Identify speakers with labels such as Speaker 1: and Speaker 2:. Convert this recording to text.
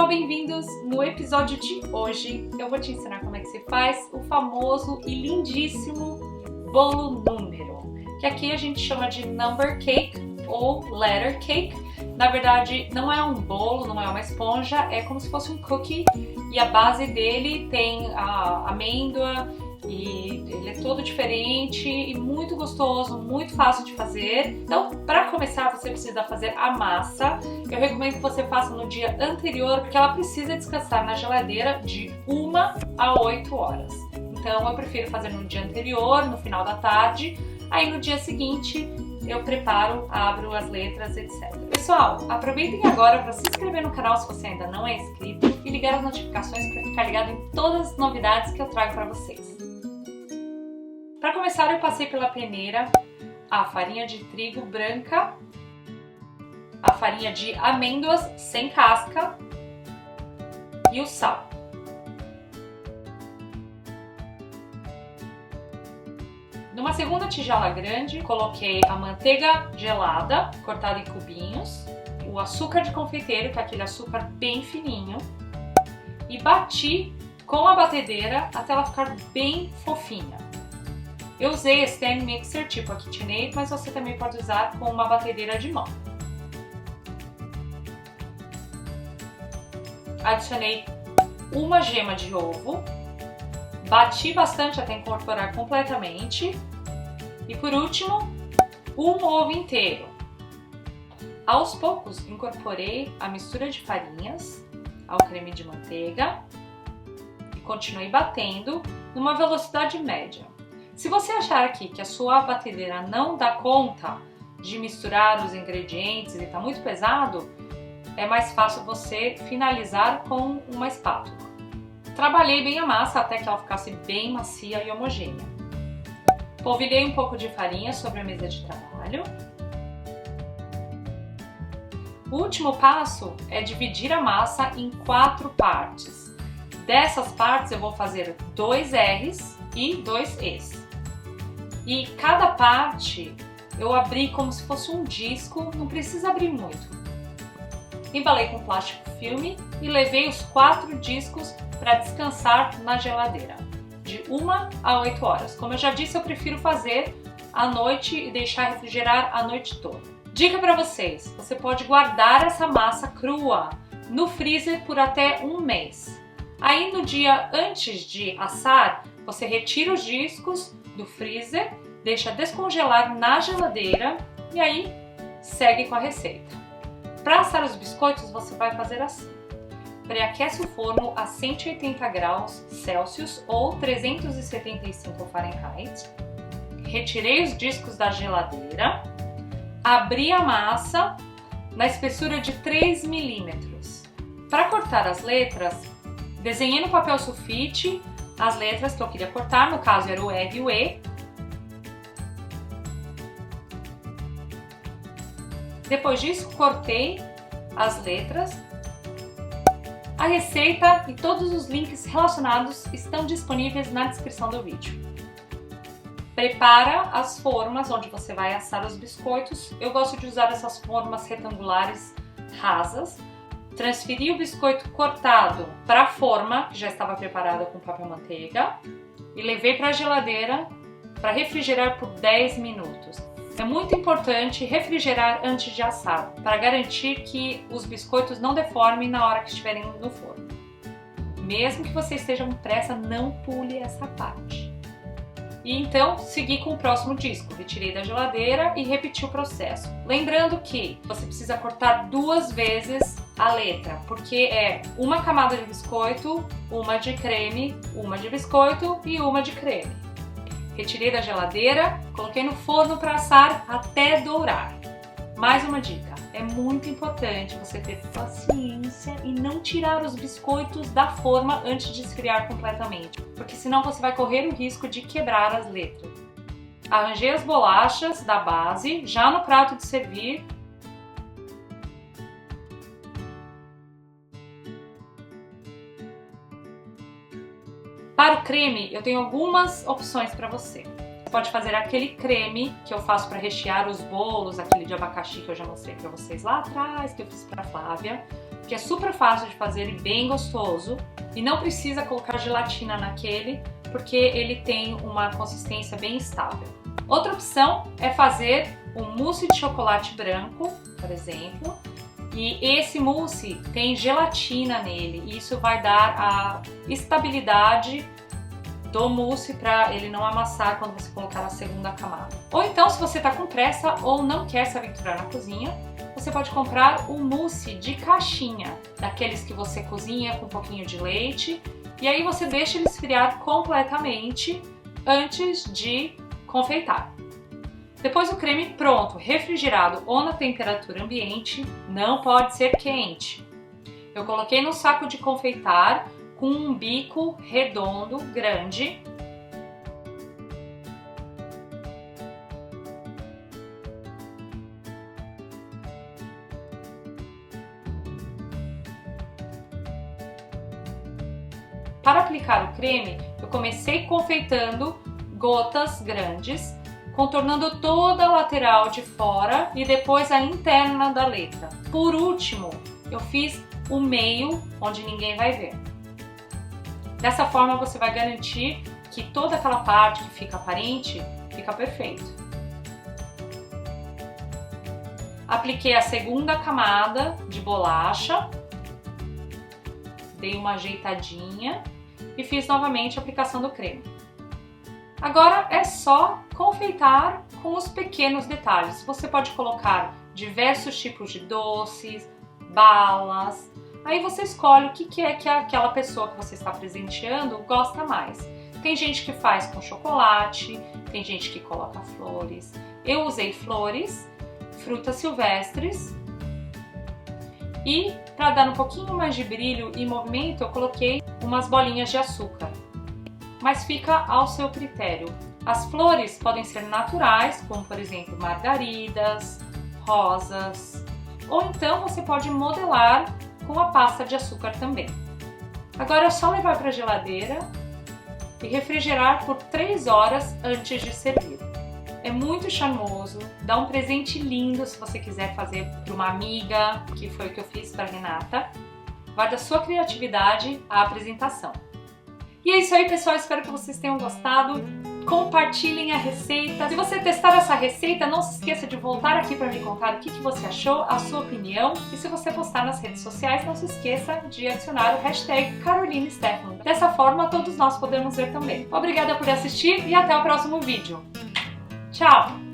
Speaker 1: pessoal, bem-vindos! No episódio de hoje eu vou te ensinar como é que se faz o famoso e lindíssimo bolo número, que aqui a gente chama de number cake ou letter cake. Na verdade não é um bolo, não é uma esponja, é como se fosse um cookie e a base dele tem a amêndoa e ele é todo diferente e muito gostoso, muito fácil de fazer. Então, para começar, você precisa fazer a massa. Eu recomendo que você faça no dia anterior, porque ela precisa descansar na geladeira de 1 a 8 horas. Então, eu prefiro fazer no dia anterior, no final da tarde. Aí, no dia seguinte, eu preparo, abro as letras, etc. Pessoal, aproveitem agora para se inscrever no canal se você ainda não é inscrito e ligar as notificações para ficar ligado em todas as novidades que eu trago para vocês. Para começar, eu passei pela peneira a farinha de trigo branca, a farinha de amêndoas sem casca e o sal. Numa segunda tigela grande, coloquei a manteiga gelada, cortada em cubinhos, o açúcar de confeiteiro, que é aquele açúcar bem fininho, e bati com a batedeira até ela ficar bem fofinha. Eu usei stand mixer tipo a KitchenAid, mas você também pode usar com uma batedeira de mão. Adicionei uma gema de ovo, bati bastante até incorporar completamente e por último, um ovo inteiro. Aos poucos incorporei a mistura de farinhas ao creme de manteiga e continuei batendo numa velocidade média. Se você achar aqui que a sua batedeira não dá conta de misturar os ingredientes e está muito pesado, é mais fácil você finalizar com uma espátula. Trabalhei bem a massa até que ela ficasse bem macia e homogênea. Polvilhei um pouco de farinha sobre a mesa de trabalho. O último passo é dividir a massa em 4 partes. Dessas partes eu vou fazer 2 R's e 2 E's. E cada parte eu abri como se fosse um disco, não precisa abrir muito. Embalei com plástico filme e levei os 4 discos para descansar na geladeira, de 1 a 8 horas. Como eu já disse, eu prefiro fazer à noite e deixar refrigerar a noite toda. Dica para vocês, você pode guardar essa massa crua no freezer por até 1 mês. Aí no dia antes de assar, você retira os discos do freezer, deixa descongelar na geladeira e aí segue com a receita. Para assar os biscoitos você vai fazer assim. Pré-aquece o forno a 180 graus Celsius ou 375 Fahrenheit. Retirei os discos da geladeira. Abri a massa na espessura de 3 milímetros. Para cortar as letras, desenhei no papel sulfite as letras que eu queria cortar, no caso era o R e o E. Depois disso, cortei as letras. A receita e todos os links relacionados estão disponíveis na descrição do vídeo. Prepara as formas onde você vai assar os biscoitos. Eu gosto de usar essas formas retangulares rasas. Transferi o biscoito cortado para a forma, que já estava preparada com papel manteiga, e levei para a geladeira para refrigerar por 10 minutos. É muito importante refrigerar antes de assar, para garantir que os biscoitos não deformem na hora que estiverem no forno. Mesmo que você esteja com pressa, não pule essa parte. E então, segui com o próximo disco. Retirei da geladeira e repeti o processo. Lembrando que você precisa cortar 2 vezes a letra, porque é uma camada de biscoito, uma de creme, uma de biscoito e uma de creme. Retirei da geladeira, coloquei no forno para assar até dourar. Mais uma dica, é muito importante você ter paciência e não tirar os biscoitos da forma antes de esfriar completamente, porque senão você vai correr o risco de quebrar as letras. Arranjei as bolachas da base já no prato de servir. Para o creme, eu tenho algumas opções para você. Você pode fazer aquele creme que eu faço para rechear os bolos, aquele de abacaxi que eu já mostrei para vocês lá atrás, que eu fiz para a Flávia. porque é super fácil de fazer e bem gostoso. E não precisa colocar gelatina naquele, porque ele tem uma consistência bem estável. Outra opção é fazer um mousse de chocolate branco, por exemplo. E esse mousse tem gelatina nele, e isso vai dar a estabilidade do mousse para ele não amassar quando você colocar a segunda camada. Ou então, se você está com pressa ou não quer se aventurar na cozinha, você pode comprar um mousse de caixinha, daqueles que você cozinha com um pouquinho de leite, e aí você deixa ele esfriar completamente antes de confeitar. Depois o creme pronto, refrigerado ou na temperatura ambiente, não pode ser quente. Eu coloquei no saco de confeitar com um bico redondo, grande. Para aplicar o creme, eu comecei confeitando gotas grandes, contornando toda a lateral de fora e depois a interna da letra. Por último, eu fiz o meio, onde ninguém vai ver. Dessa forma você vai garantir que toda aquela parte que fica aparente, fica perfeito. Apliquei a segunda camada de bolacha, dei uma ajeitadinha e fiz novamente a aplicação do creme. Agora é só confeitar com os pequenos detalhes. Você pode colocar diversos tipos de doces, balas. Aí você escolhe o que é que aquela pessoa que você está presenteando gosta mais. Tem gente que faz com chocolate, tem gente que coloca flores. Eu usei flores, frutas silvestres e para dar um pouquinho mais de brilho e movimento eu coloquei umas bolinhas de açúcar. Mas fica ao seu critério. As flores podem ser naturais, como por exemplo margaridas, rosas, ou então você pode modelar com a pasta de açúcar também. Agora é só levar para a geladeira e refrigerar por 3 horas antes de servir. É muito charmoso, dá um presente lindo se você quiser fazer para uma amiga, que foi o que eu fiz para a Renata. Vai da sua criatividade à apresentação. E é isso aí, pessoal, espero que vocês tenham gostado. Compartilhem a receita. Se você testar essa receita, não se esqueça de voltar aqui para me contar o que você achou, a sua opinião. E se você postar nas redes sociais, não se esqueça de adicionar o hashtag Carolina Stefano. Dessa forma, todos nós podemos ver também. Obrigada por assistir e até o próximo vídeo. Tchau!